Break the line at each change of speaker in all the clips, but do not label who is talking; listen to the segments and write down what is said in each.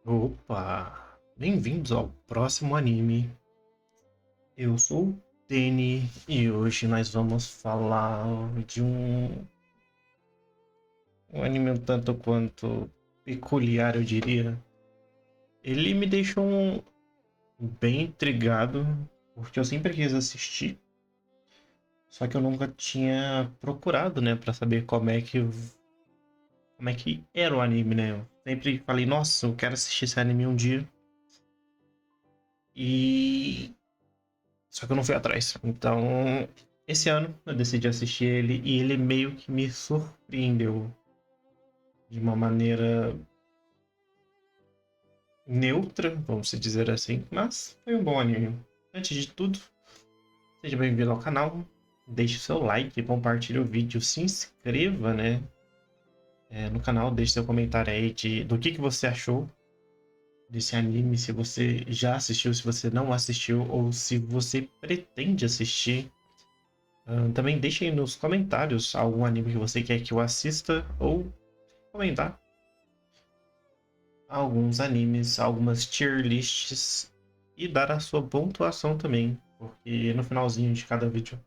Opa! Bem-vindos ao próximo anime. Eu sou o Teni e hoje nós vamos falar de um anime um tanto quanto peculiar, eu diria. Ele me deixou bem intrigado, porque eu sempre quis assistir, só que eu nunca tinha procurado, né, pra saber como é que era o anime, né? Eu sempre falei, nossa, eu quero assistir esse anime um dia. E Só que eu não fui atrás. Então, esse ano eu decidi assistir ele e ele meio que me surpreendeu de uma maneira neutra, vamos dizer assim, mas foi um bom anime. Antes de tudo, seja bem-vindo ao canal, deixe seu like, compartilhe o vídeo, se inscreva, né, no canal, deixe seu comentário aí do que você achou desse anime, se você já assistiu, se você não assistiu ou se você pretende assistir. Também deixe aí nos comentários algum anime que você quer que eu assista ou comentar alguns animes, algumas tier lists e dar a sua pontuação também, porque no finalzinho de cada vídeo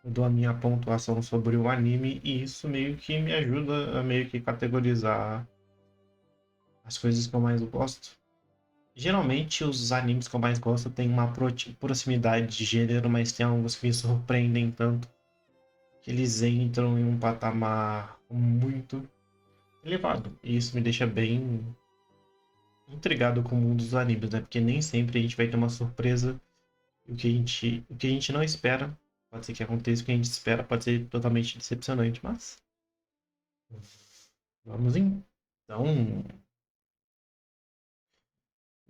eu dou a minha pontuação sobre o anime e isso meio que me ajuda a meio que categorizar as coisas que eu mais gosto. Geralmente os animes que eu mais gosto têm uma proximidade de gênero, mas tem alguns que me surpreendem tanto que eles entram em um patamar muito elevado. E isso me deixa bem intrigado com o mundo dos animes, né? Porque nem sempre a gente vai ter uma surpresa. E o que a gente não espera, pode ser que aconteça, o que a gente espera pode ser totalmente decepcionante. Mas vamos então.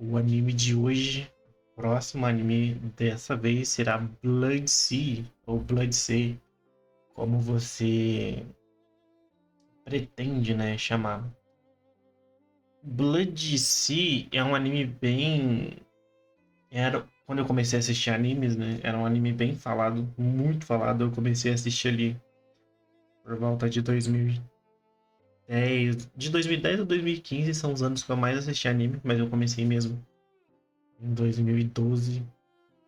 O anime de hoje, próximo anime dessa vez será Blood Sea, ou Blood Sea, como você pretende, né, chamar. Blood Sea é um anime bem. Quando eu comecei a assistir animes, né? Era um anime bem falado, muito falado. Eu comecei a assistir ali por volta de 2010. De 2010 a 2015 são os anos que eu mais assisti anime, mas eu comecei mesmo em 2012,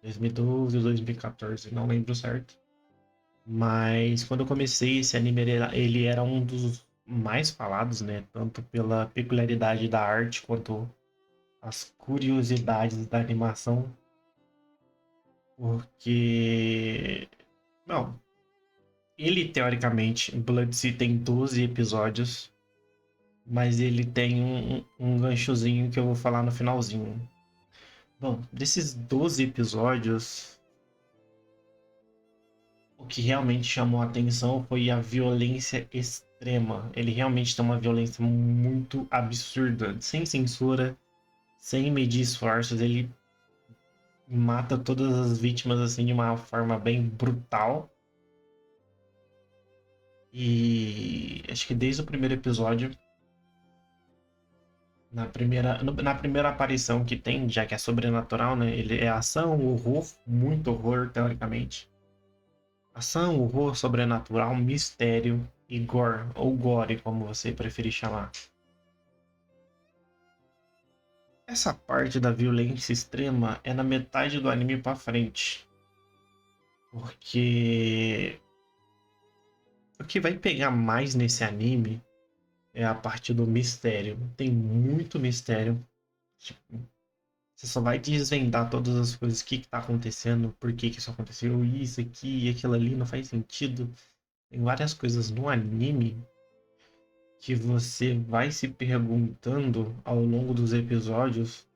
2012 ou 2014, não lembro certo. Mas quando eu comecei, esse anime ele era um dos mais falados, né? Tanto pela peculiaridade da arte quanto as curiosidades da animação. Porque. Não, ele teoricamente, Blood Sea tem 12 episódios, mas ele tem um ganchozinho que eu vou falar no finalzinho. Bom, desses 12 episódios, o que realmente chamou a atenção foi a violência extrema. Ele realmente tem uma violência muito absurda, sem censura, sem medir esforços. Ele mata todas as vítimas assim de uma forma bem brutal. E acho que desde o primeiro episódio, na primeira aparição que tem, já que é sobrenatural, né? Ele é ação, horror, muito horror, teoricamente. Ação, horror, sobrenatural, mistério e gore, ou gore, como você preferir chamar. Essa parte da violência extrema é na metade do anime pra frente. Porque o que vai pegar mais nesse anime é a parte do mistério. Tem muito mistério. Tipo, você só vai desvendar todas as coisas, o que tá acontecendo, por que que isso aconteceu, isso aqui e aquilo ali não faz sentido. Tem várias coisas no anime que você vai se perguntando ao longo dos episódios,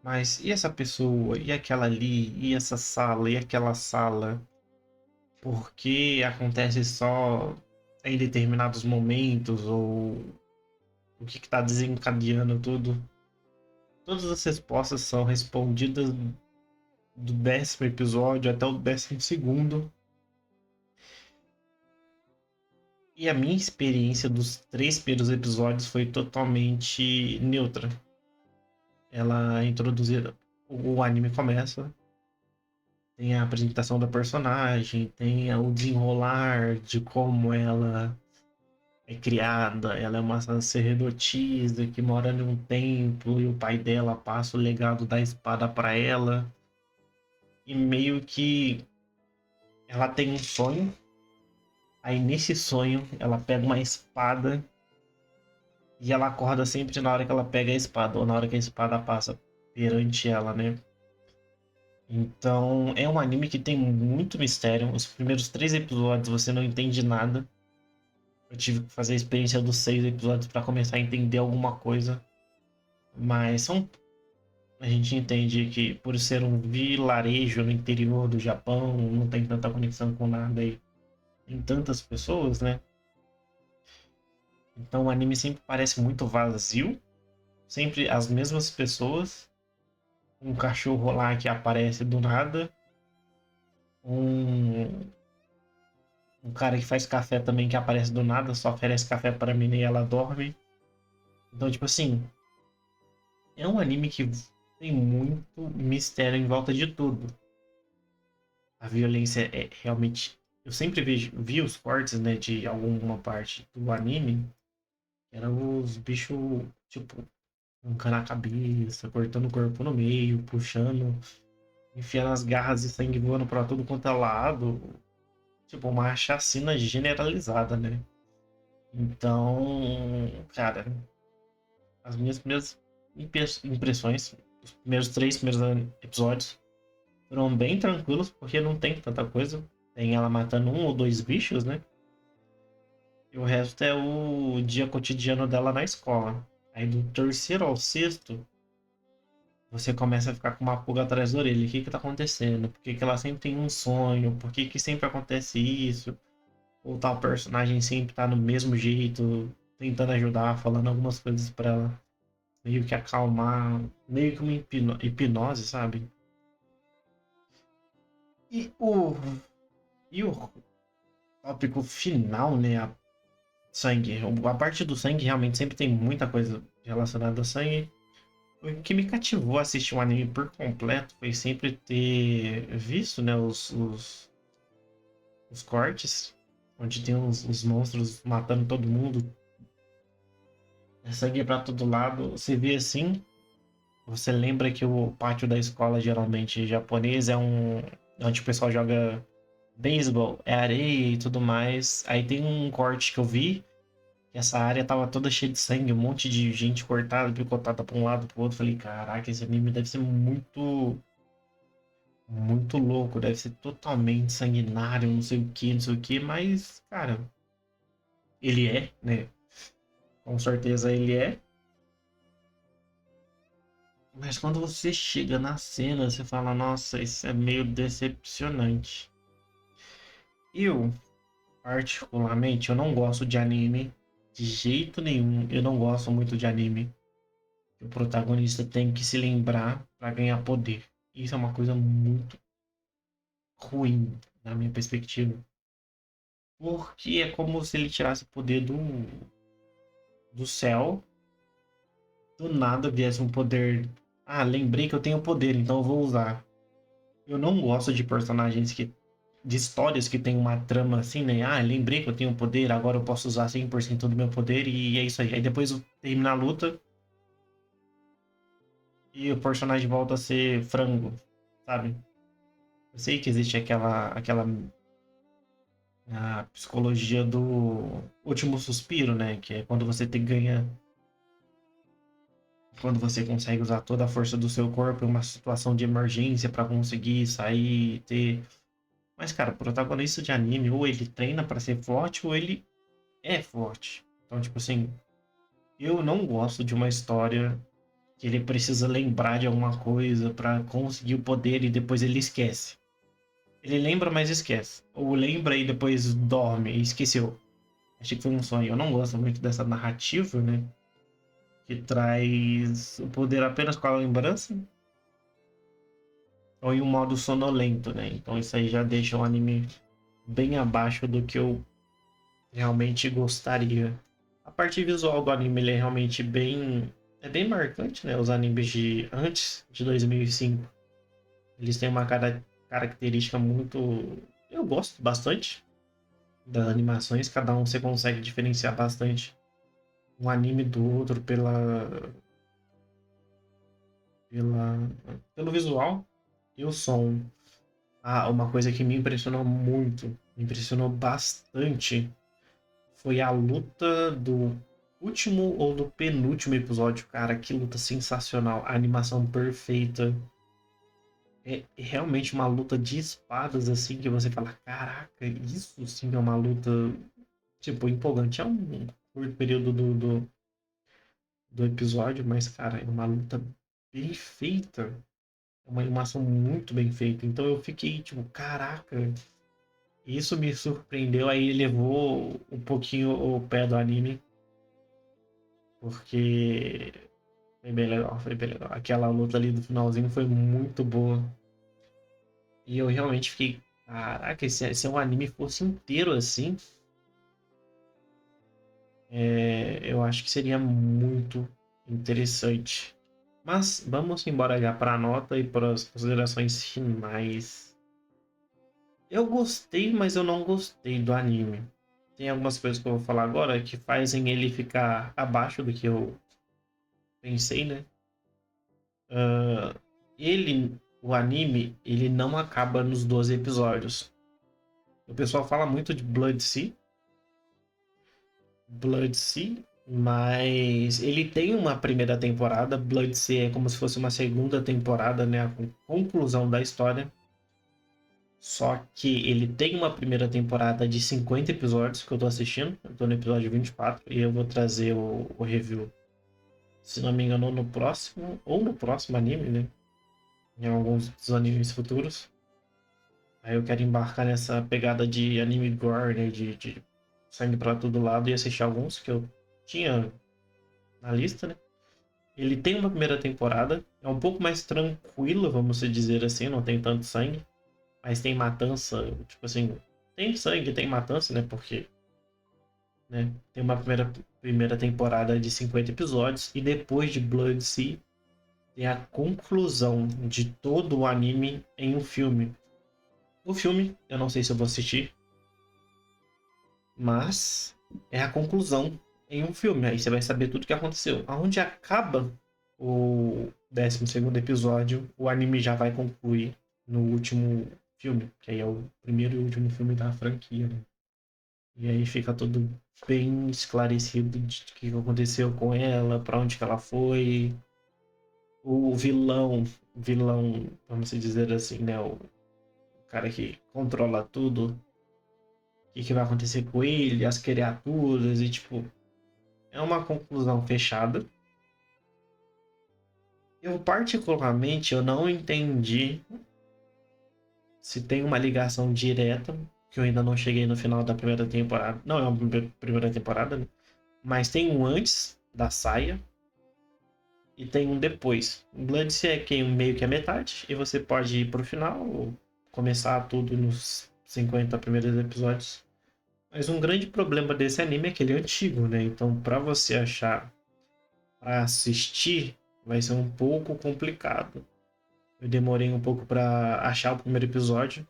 mas e essa pessoa, e aquela ali, e essa sala, e aquela sala? Por que acontece só em determinados momentos, ou o que está desencadeando tudo? Todas as respostas são respondidas do 10º episódio até o 12º. E a minha experiência dos 3 primeiros episódios foi totalmente neutra. Ela introduzir. O anime começa, tem a apresentação da personagem, tem o desenrolar de como ela é criada, ela é uma sacerdotisa que mora num templo e o pai dela passa o legado da espada para ela. E meio que ela tem um sonho, aí nesse sonho ela pega uma espada e ela acorda sempre na hora que ela pega a espada, ou na hora que a espada passa perante ela, né? Então é um anime que tem muito mistério. Os primeiros 3 episódios você não entende nada. Eu tive que fazer a experiência dos 6 episódios para começar a entender alguma coisa. Mas a gente entende que por ser um vilarejo no interior do Japão, não tem tanta conexão com nada e tem tantas pessoas, né? Então o anime sempre parece muito vazio, sempre as mesmas pessoas, um cachorro lá que aparece do nada, um, um cara que faz café também que aparece do nada, só oferece café para mim e ela dorme. Então, tipo assim, é um anime que tem muito mistério em volta de tudo. A violência é realmente. Eu sempre vi os cortes, né, de alguma parte do anime, que eram os bichos, tipo, arrancando a cabeça, cortando o corpo no meio, puxando, enfiando as garras de sangue voando pra tudo quanto é lado. Tipo, uma chacina generalizada, né? Então, cara, as minhas primeiras impressões, os primeiros 3 primeiros episódios, foram bem tranquilos, porque não tem tanta coisa. Tem ela matando um ou dois bichos, né? E o resto é o dia cotidiano dela na escola. Aí do terceiro ao sexto, você começa a ficar com uma pulga atrás da orelha. O que que tá acontecendo? Por que que ela sempre tem um sonho? Por que que sempre acontece isso? Ou tal personagem sempre tá no mesmo jeito, tentando ajudar, falando algumas coisas pra ela meio que acalmar, meio que uma hipnose, sabe? E o, e o tópico final, né? Sangue. A parte do sangue realmente sempre tem muita coisa relacionada a sangue. O que me cativou a assistir um anime por completo foi sempre ter visto, né, os cortes, onde tem os monstros matando todo mundo, é sangue pra todo lado. Você vê assim, você lembra que o pátio da escola, geralmente japonês, é onde o pessoal joga beisebol, é areia e tudo mais. Aí tem um corte que eu vi, que essa área tava toda cheia de sangue, um monte de gente cortada, picotada pra um lado, pro outro. Falei, caraca, esse anime deve ser muito, muito louco, deve ser totalmente sanguinário, não sei o que, não sei o que, mas, cara, ele é, né? Com certeza ele é. Mas quando você chega na cena, você fala, nossa, isso é meio decepcionante. Eu, particularmente, eu não gosto de anime de jeito nenhum. Eu não gosto muito de anime que o protagonista tem que se lembrar para ganhar poder. Isso é uma coisa muito ruim na minha perspectiva. Porque é como se ele tirasse o poder do céu, do nada viesse um poder. Ah, lembrei que eu tenho poder, então eu vou usar. Eu não gosto de personagens de histórias que tem uma trama assim, né? Ah, lembrei que eu tenho poder, agora eu posso usar 100% do meu poder e é isso aí. Aí depois termina a luta e o personagem volta a ser frango, sabe? Eu sei que existe aquela a psicologia do último suspiro, né? Que é quando você ganha, quando você consegue usar toda a força do seu corpo em uma situação de emergência para conseguir sair, ter. Mas, cara, o protagonista de anime, ou ele treina para ser forte, ou ele é forte. Então, tipo assim, eu não gosto de uma história que ele precisa lembrar de alguma coisa para conseguir o poder e depois ele esquece. Ele lembra, mas esquece. Ou lembra e depois dorme e esqueceu. Achei que foi um sonho. Eu não gosto muito dessa narrativa, né? Que traz o poder apenas com a lembrança ou em um modo sonolento, né? Então isso aí já deixa o anime bem abaixo do que eu realmente gostaria. A parte visual do anime ele é realmente bem. É bem marcante, né? Os animes de antes de 2005. Eles têm uma característica muito. Eu gosto bastante. das animações, cada um você consegue diferenciar bastante um anime do outro pela, pelo visual e o som. Ah, uma coisa que me impressionou muito, me impressionou bastante, foi a luta do último ou do penúltimo episódio. Cara, que luta sensacional, a animação perfeita. É realmente uma luta de espadas, assim, que você fala, caraca, isso sim é uma luta, tipo, empolgante. É um curto período do episódio, mas, cara, é uma luta bem feita. É uma animação muito bem feita. Então eu fiquei, tipo, caraca, isso me surpreendeu. Aí levou um pouquinho o pé do anime, porque foi bem legal, foi bem legal. Aquela luta ali do finalzinho foi muito boa. E eu realmente fiquei, caraca, se um anime fosse inteiro assim, eu acho que seria muito interessante. Mas vamos embora já para a nota e para as considerações finais. Eu gostei, mas eu não gostei do anime. Tem algumas coisas que eu vou falar agora que fazem ele ficar abaixo do que eu pensei, né? Ah, o anime, ele não acaba nos 12 episódios. O pessoal fala muito de Blood Sea, mas ele tem uma primeira temporada. Blood Sea é como se fosse uma segunda temporada, né? A conclusão da história. Só que ele tem uma primeira temporada de 50 episódios que eu tô assistindo. Eu tô no episódio 24 e eu vou trazer o review, se não me engano, no próximo, ou no próximo anime, né? Em alguns dos animes futuros. Aí eu quero embarcar nessa pegada de anime gore, né? De sangue pra todo lado e assistir alguns que eu tinha na lista, né? Ele tem uma primeira temporada, é um pouco mais tranquilo, vamos dizer assim, não tem tanto sangue, mas tem matança, tipo assim, tem sangue, tem matança, né? Porque, né, tem uma primeira temporada de 50 episódios e depois de Blood Sea tem a conclusão de todo o anime em um filme. O filme, eu não sei se eu vou assistir, mas é a conclusão em um filme. Aí você vai saber tudo o que aconteceu. Aonde acaba o 12º episódio, o anime já vai concluir no último filme, que aí é o primeiro e último filme da franquia, né? E aí fica tudo bem esclarecido de o que aconteceu com ela, para onde que ela foi, o vilão, vamos dizer assim, né? O cara que controla tudo, o que vai acontecer com ele, as criaturas e tipo, é uma conclusão fechada. Eu particularmente eu não entendi se tem uma ligação direta, que eu ainda não cheguei no final da primeira temporada. Não é uma primeira temporada, né? Mas tem um antes da saia e tem um depois. O Blood é que meio que a metade e você pode ir pro final ou começar tudo nos 50 primeiros episódios. Mas um grande problema desse anime é que ele é antigo, né? Então, para você achar para assistir, vai ser um pouco complicado. Eu demorei um pouco para achar o primeiro episódio.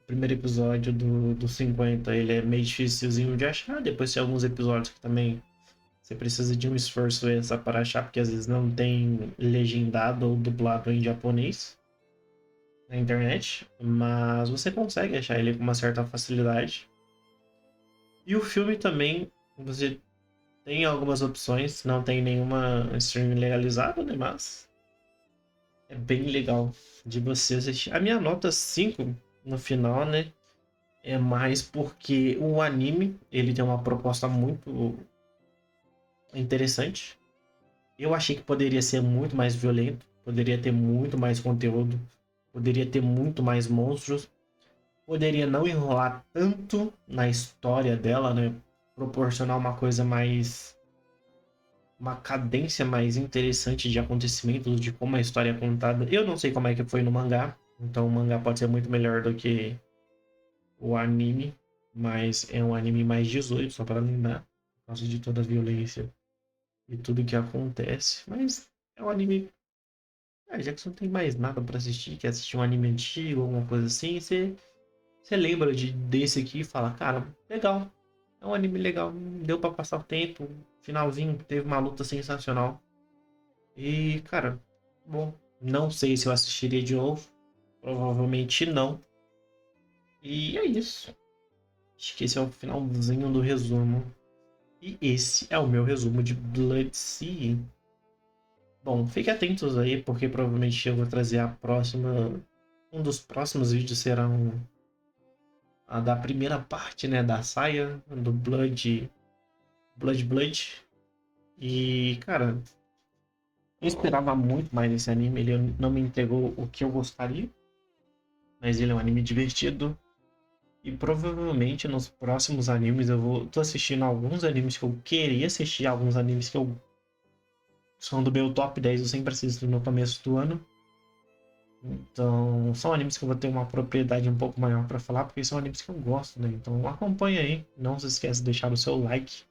O primeiro episódio do 50 ele é meio dificilzinho de achar. Depois tem alguns episódios que também você precisa de um esforço extra para achar, porque às vezes não tem legendado ou dublado em japonês na internet. Mas você consegue achar ele com uma certa facilidade. E o filme também, você tem algumas opções, não tem nenhuma streaming legalizada, né? Mas é bem legal de você assistir. A minha nota 5 no final, né? É mais porque o anime, ele tem uma proposta muito interessante. Eu achei que poderia ser muito mais violento, poderia ter muito mais conteúdo, poderia ter muito mais monstros, poderia não enrolar tanto na história dela, né? Proporcionar uma coisa mais, uma cadência mais interessante de acontecimentos, de como a história é contada. Eu não sei como é que foi no mangá, então o mangá pode ser muito melhor do que o anime, mas é um anime mais 18, só para lembrar, por causa de toda a violência e tudo que acontece. Mas é um anime. Já que você não tem mais nada para assistir, quer assistir um anime antigo, alguma coisa assim, você você lembra desse aqui e fala, cara, legal. É um anime legal, deu pra passar o tempo. Finalzinho, teve uma luta sensacional. E, cara, bom, não sei se eu assistiria de novo. Provavelmente não. E é isso. Acho que esse é o finalzinho do resumo. E esse é o meu resumo de Blood Sea. Bom, fiquem atentos aí, porque provavelmente eu vou trazer a próxima. Um dos próximos vídeos será a da primeira parte, né? Da saia, do Blood. E, cara, eu esperava muito mais desse anime. Ele não me entregou o que eu gostaria, mas ele é um anime divertido. E provavelmente nos próximos animes eu vou. Tô assistindo alguns animes que eu queria assistir, alguns animes que eu são do meu top 10, eu sempre assisto no começo do ano. Então, são animes que eu vou ter uma propriedade um pouco maior para falar, porque são animes que eu gosto, né? Então, acompanha aí. Não se esqueça de deixar o seu like,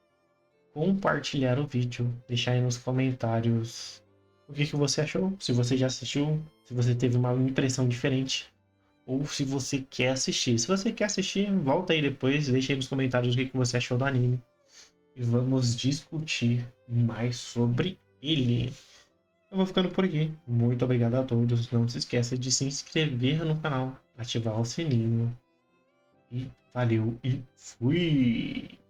compartilhar o vídeo, deixar aí nos comentários o que que você achou, se você já assistiu, se você teve uma impressão diferente, ou se você quer assistir. Se você quer assistir, volta aí depois, deixa aí nos comentários o que que você achou do anime. E vamos discutir mais sobre ele. Eu vou ficando por aqui. Muito obrigado a todos. Não se esqueça de se inscrever no canal, ativar o sininho. E valeu e fui!